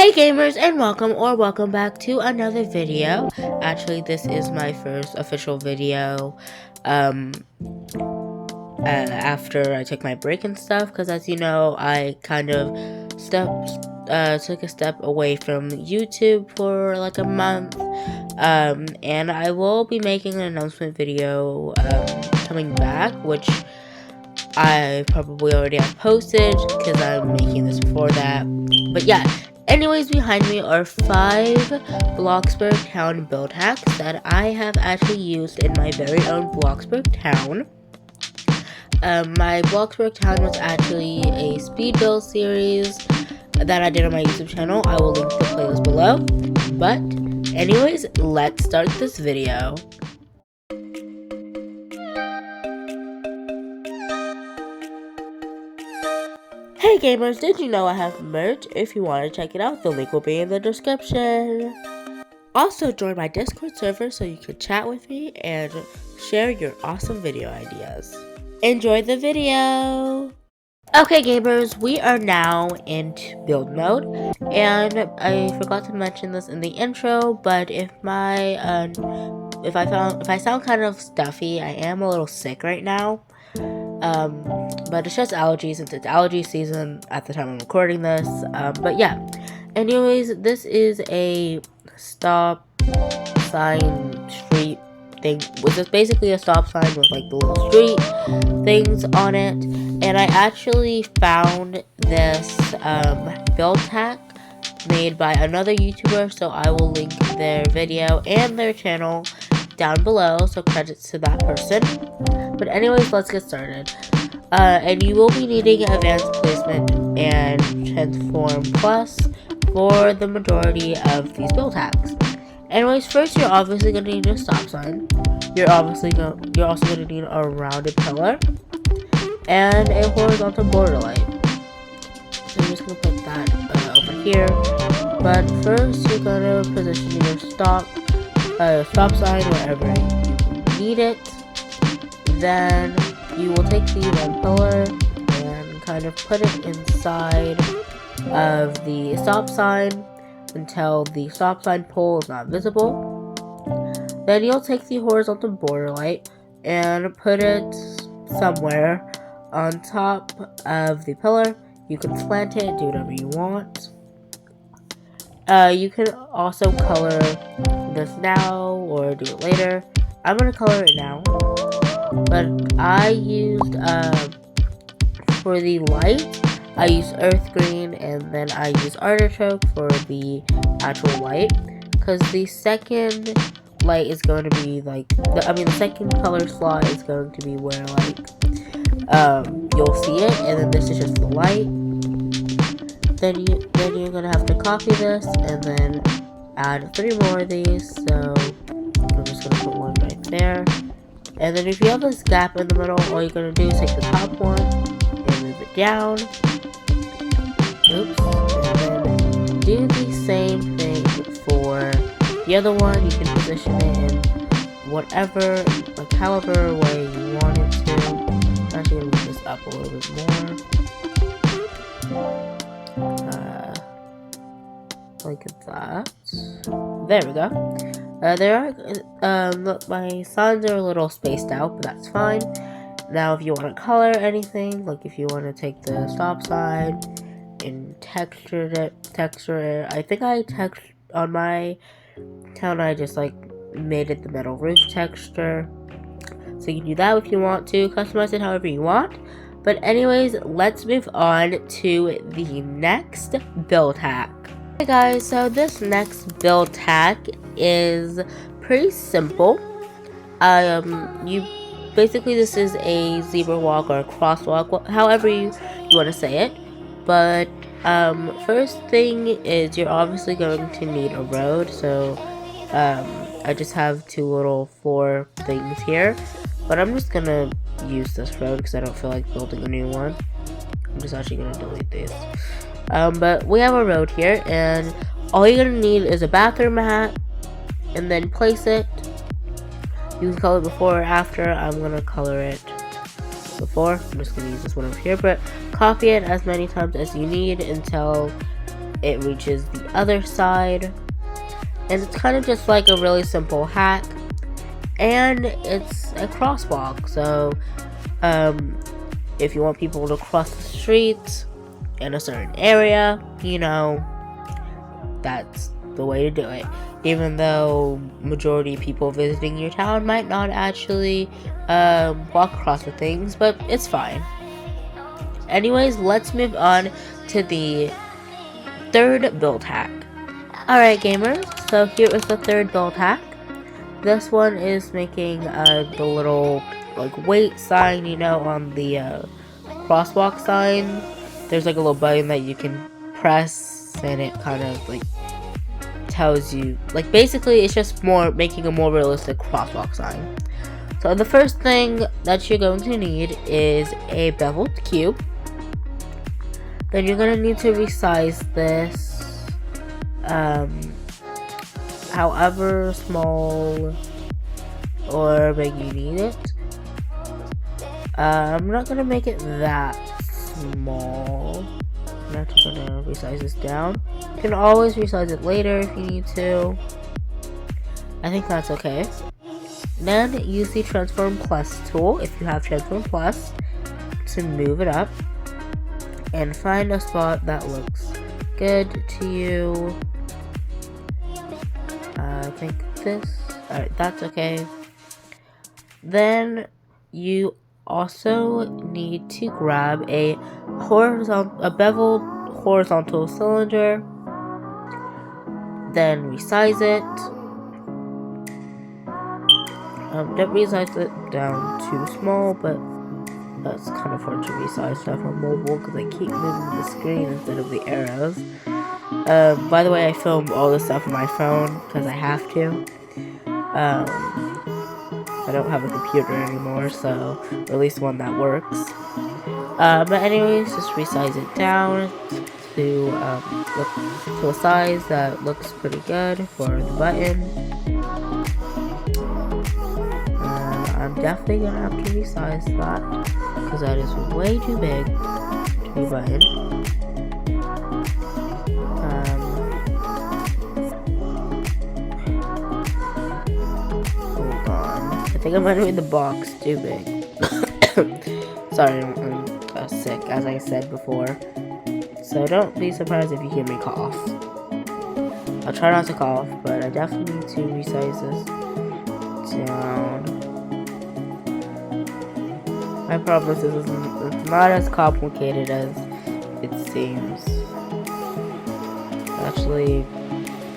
Hey gamers, and welcome back to another video. Actually, this is my first official video after I took my break and stuff, because as you know, I kind of took a step away from YouTube for like a month. And I will be making an announcement video coming back, which I probably already have posted because I'm making this before that. But yeah, anyways, behind me are 5 Bloxburg town build hacks that I have actually used in my very own Bloxburg town. My Bloxburg town was actually a speed build series that I did on my YouTube channel. I will link the playlist below. But anyways, let's start this video. Hey gamers, did you know I have merch? If you want to check it out, the link will be in the description. Also, join my Discord server so you can chat with me and share your awesome video ideas. Enjoy the video! Okay gamers, we are now in build mode, and I forgot to mention this in the intro, but if I sound kind of stuffy, I am a little sick right now. But it's just allergies since it's allergy season at the time I'm recording this. But yeah, anyways, this is a stop sign street thing, which is basically a stop sign with like the little street things on it. And I actually found this build hack made by another YouTuber, so I will link their video and their channel down below, so credits to that person. But anyways, let's get started. And you will be needing advanced placement and transform plus for the majority of these build hacks. Anyways, first you're obviously going to need a stop sign. You're also going to need a rounded pillar and a horizontal border light. So I'm just going to put that over here. But first you're going to position your stop sign wherever you need it. Then you will take the one pillar and kind of put it inside of the stop sign until the stop sign pole is not visible. Then you'll take the horizontal border light and put it somewhere on top of the pillar. You can slant it, do whatever you want. You can also color this now or do it later. I'm going to color it now. But I used, for the light, I used earth green, and then I used artichoke for the actual light, because the second light is going to be like, the second color slot is going to be where like, you'll see it, and then this is just the light. Then you're going to have to copy this, and then add 3 more of these, so I'm just going to put one right there. And then if you have this gap in the middle, all you're going to do is take the top one and move it down. Oops. And then do the same thing for the other one. You can position it in whatever, like however way you want it to. I'm actually going to move this up a little bit more. Like that. There we go. My signs are a little spaced out, but that's fine. Now, if you want to color anything, like if you want to take the stop sign and texture it, I think on my town, I just like made it the metal roof texture. So you can do that if you want to, customize it however you want. But anyways, let's move on to the next build hack. Hey guys, so this next build hack is pretty simple. This is a zebra walk or a crosswalk, however you want to say it. But first thing is you're obviously going to need a road. So I just have 2 little 4 things here, but I'm just gonna use this road because I don't feel like building a new one. I'm just actually gonna delete these. But we have a road here, and all you're gonna need is a bathroom mat, and then place it. You can color it before or after. I'm gonna color it before. I'm just gonna use this one over here, but copy it as many times as you need until it reaches the other side. And it's kind of just like a really simple hack. And it's a crosswalk, so if you want people to cross the street in a certain area, you know, that's the way to do it. Even though majority of people visiting your town might not actually walk across the things, but it's fine. Anyways, let's move on to the third build hack. Alright gamers, so here is the third build hack. This one is making the little like wait sign, you know, on the crosswalk sign. There's like a little button that you can press and it kind of like tells you, like basically it's just making a more realistic crosswalk sign. So the first thing that you're going to need is a beveled cube. Then you're going to need to resize this however small or big you need it. I'm not gonna make it that small. I'm just gonna resize this down. You can always resize it later if you need to. I think that's okay. Then use the Transform Plus tool, if you have Transform Plus, to move it up. And find a spot that looks good to you. I think this. Alright, that's okay. Then you also need to grab a beveled horizontal cylinder. Then resize it. Don't resize it down too small, but that's kind of hard to resize stuff on mobile because I keep moving the screen instead of the arrows. By the way, I film all this stuff on my phone because I have to. I don't have a computer anymore, so or at least one that works. But anyways, just resize it down to a size that looks pretty good for the button. I'm definitely gonna have to resize that because that is way too big to be a button. Hold on. I think I might have made the box too big. Sorry, I'm sick, as I said before. So don't be surprised if you hear me cough. I'll try not to cough, but I definitely need to resize this down. I promise it's not as complicated as it seems. It's actually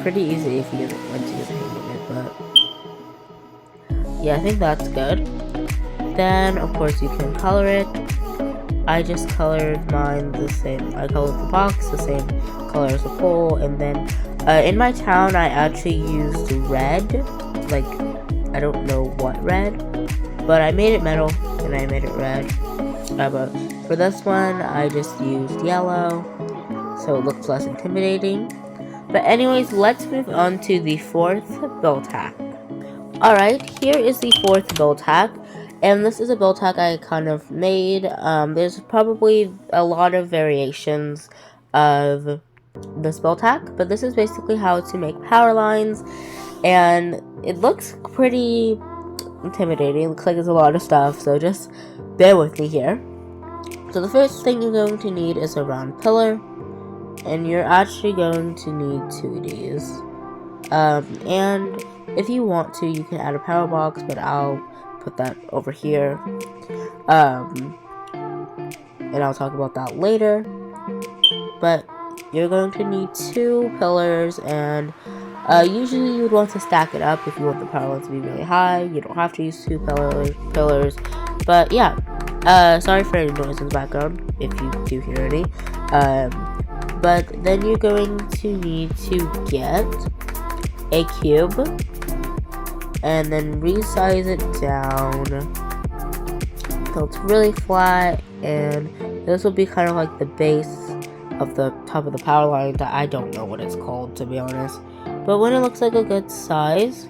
pretty easy if you get once you get the hang of it, but yeah, I think that's good. Then of course you can color it. I just colored mine the same. I colored the box the same color as the pole, and then in my town I actually used red. Like, I don't know what red, but I made it metal and I made it red. But for this one, I just used yellow, so it looks less intimidating. But anyways, let's move on to the fourth build hack. Alright, here is the fourth build hack. And this is a build hack I kind of made. There's probably a lot of variations of this build hack, but this is basically how to make power lines. And it looks pretty intimidating. It looks like there's a lot of stuff, so just bear with me here. So the first thing you're going to need is a round pillar, and you're actually going to need 2 of these. And if you want to, you can add a power box, but I'll put that over here. And I'll talk about that later. But you're going to need 2 pillars, and usually you would want to stack it up if you want the power line to be really high. You don't have to use 2 pillars, but yeah. Sorry for any noise in the background if you do hear any. But then you're going to need to get a cube and then resize it down so it's really flat, and this will be kind of like the base of the top of the power line that I don't know what it's called, to be honest. But when it looks like a good size,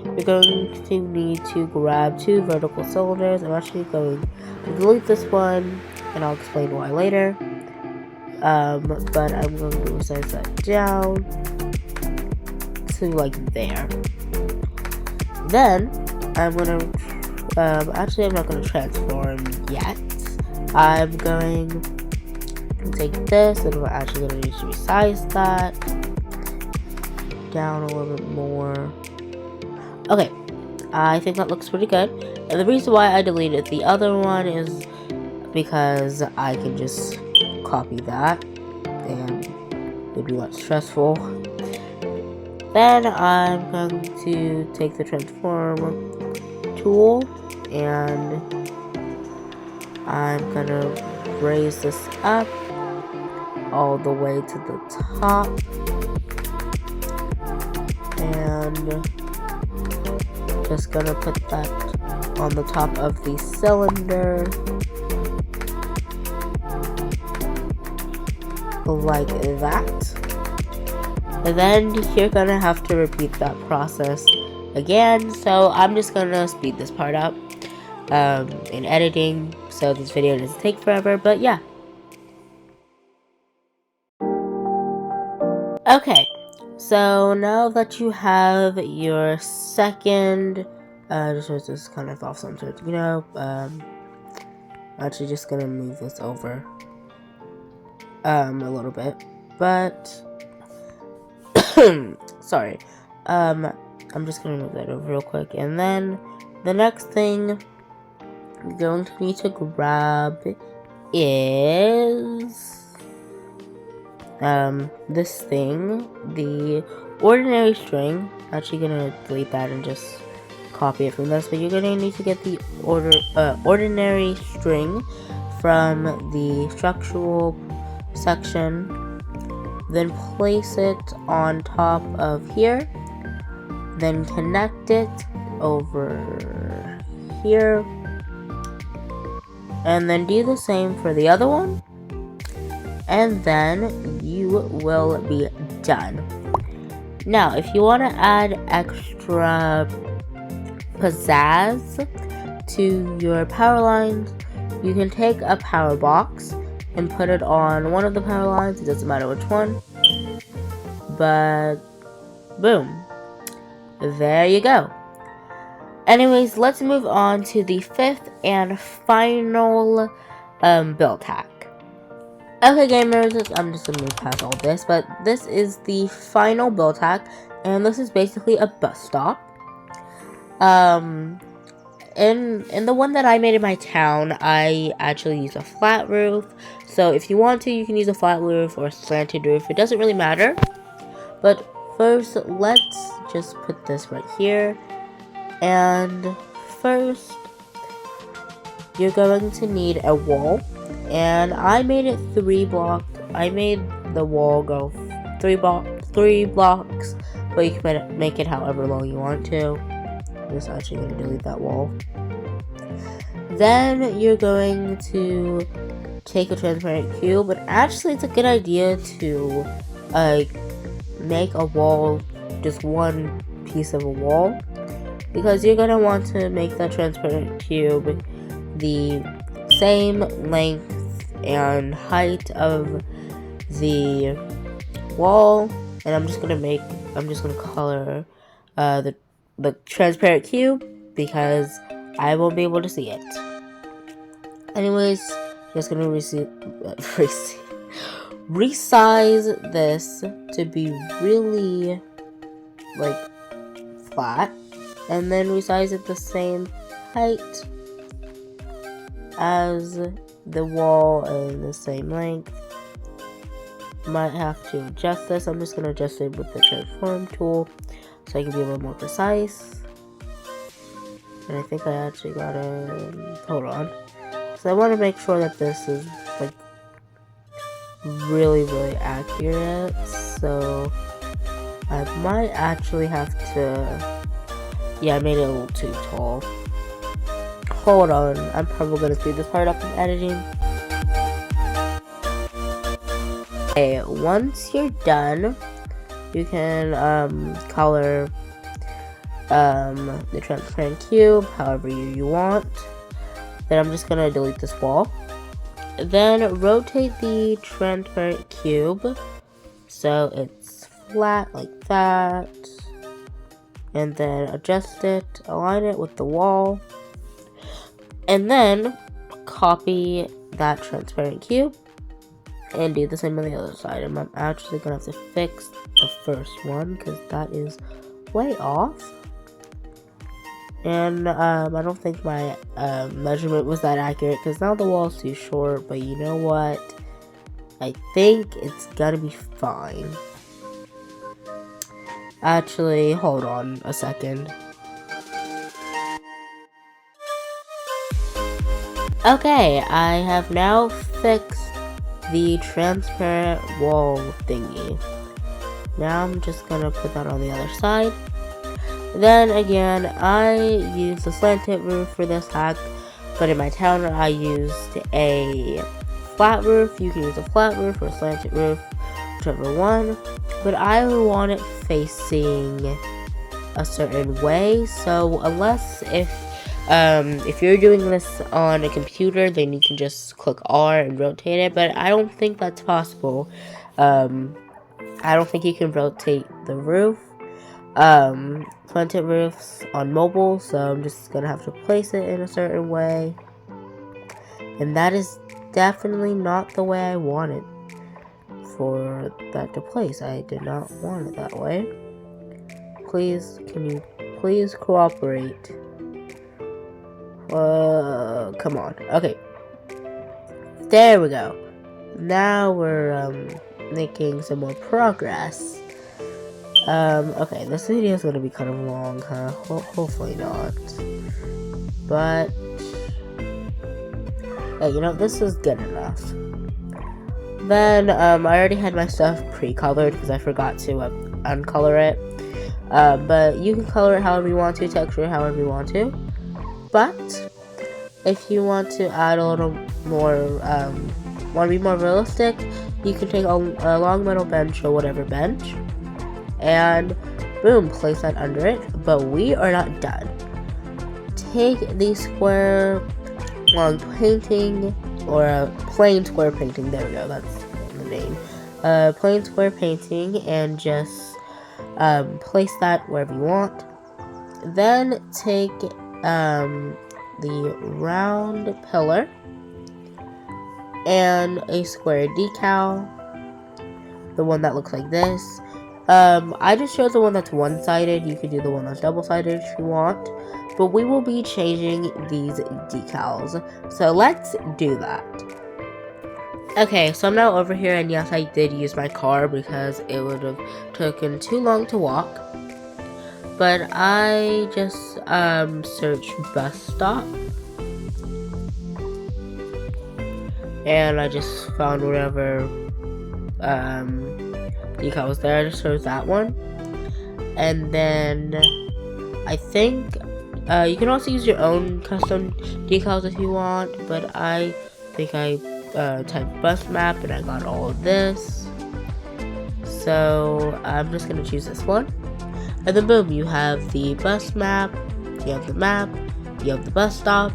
you're going to need to grab 2 vertical cylinders. I'm actually going to delete this one, and I'll explain why later. but I'm going to resize that down to like there. Then I'm gonna actually I'm not gonna transform yet. I'm going to take this and we're actually gonna need to resize that down a little bit more. Okay, I think that looks pretty good. And the reason why I deleted the other one is because I can just copy that and it'd be less stressful. Then I'm going to take the transform tool and I'm gonna raise this up all the way to the top and just gonna put that on the top of the cylinder like that. And then you're gonna have to repeat that process again, so I'm just gonna speed this part up in editing so this video doesn't take forever, but yeah. Okay, so now that you have your second, just kind of off center, you know, I'm actually just gonna move this over a little bit, but sorry, I'm just gonna move that over real quick, and then the next thing you're going to need to grab is this thing, the ordinary string. Actually gonna delete that and just copy it from this, but you're gonna need to get the ordinary string from the structural section, then place it on top of here, then connect it over here, and then do the same for the other one, and then you will be done. Now, if you want to add extra pizzazz to your power lines, you can take a power box and put it on one of the power lines. It doesn't matter which one, but boom, there you go. Anyways, let's move on to the fifth and final build hack. Okay, gamers, I'm just gonna move past all this, but this is the final build hack, and this is basically a bus stop. In the one that I made in my town, I actually use a flat roof. So if you want to, you can use a flat roof or a slanted roof. It doesn't really matter. But first, let's just put this right here. And first, you're going to need a wall. And I made it 3 blocks. I made the wall go 3 blocks, but you can make it however long you want to. I'm just actually going to delete that wall. Then you're going to take a transparent cube, but actually it's a good idea to make a wall, just one piece of a wall, because you're going to want to make that transparent cube the same length and height of the wall. And I'm just gonna color the transparent cube because I won't be able to see it. Anyways, just gonna resize this to be really like flat, and then resize it the same height as the wall and the same length. Might have to adjust this. I'm just gonna adjust it with the transform tool so I can be a little more precise. And I think I actually got it. Hold on. So I want to make sure that this is like really accurate. So I might actually have to. Yeah, I made it a little too tall. Hold on. I'm probably gonna speed this part up in editing. Okay, once you're done, you can color the transparent cube however you want. Then I'm just gonna delete this wall, then rotate the transparent cube so it's flat like that, and then adjust it, align it with the wall, and then copy that transparent cube and do the same on the other side. I'm actually gonna have to fix the first one because that is way off, and I don't think my measurement was that accurate because now the wall's too short, but you know what, I think it's gonna be fine. Actually, hold on a second. Okay, I have now fixed the transparent wall thingy. Now I'm just gonna put that on the other side. Then again, I used a slanted roof for this hack, but in my town I used a flat roof. You can use a flat roof or a slanted roof, whichever one. But I want it facing a certain way. So unless if you're doing this on a computer, then you can just click R and rotate it. But I don't think that's possible. I don't think you can rotate the roof. Planted roofs on mobile, so I'm just gonna have to place it in a certain way. And that is definitely not the way I want it for that to place. I did not want it that way. Please, can you please cooperate? Come on. Okay. There we go. Now we're making some more progress. Okay, this video is gonna be kind of long, huh? Hopefully not. But hey, you know, this is good enough. Then I already had my stuff pre-colored because I forgot to uncolor it. But you can color it however you want to, texture it however you want to. But if you want to add a little more, want to be more realistic, you can take a long metal bench or whatever bench, and boom, place that under it. But we are not done. Take the square long painting, or a plain square painting, there we go, that's the name. Plain square painting, and just place that wherever you want. Then take the round pillar and a square decal, the one that looks like this. I just showed the one that's one-sided. You could do the one that's double-sided if you want, but we will be changing these decals, so let's do that. Okay, so I'm now over here, and yes, I did use my car because it would have taken too long to walk. But I just searched bus stop, and I just found whatever decal was there. I just chose that one, and then I think you can also use your own custom decals if you want. But I think I typed bus map, and I got all of this. So I'm just gonna choose this one. And then boom, you have the bus map, you have the map, you have the bus stop,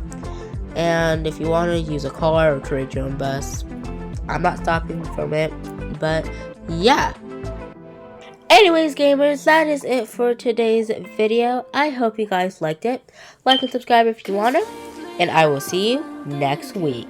and if you want to use a car or create your own bus, I'm not stopping from it, but yeah. Anyways, gamers, that is it for today's video. I hope you guys liked it. Like and subscribe if you want to, and I will see you next week.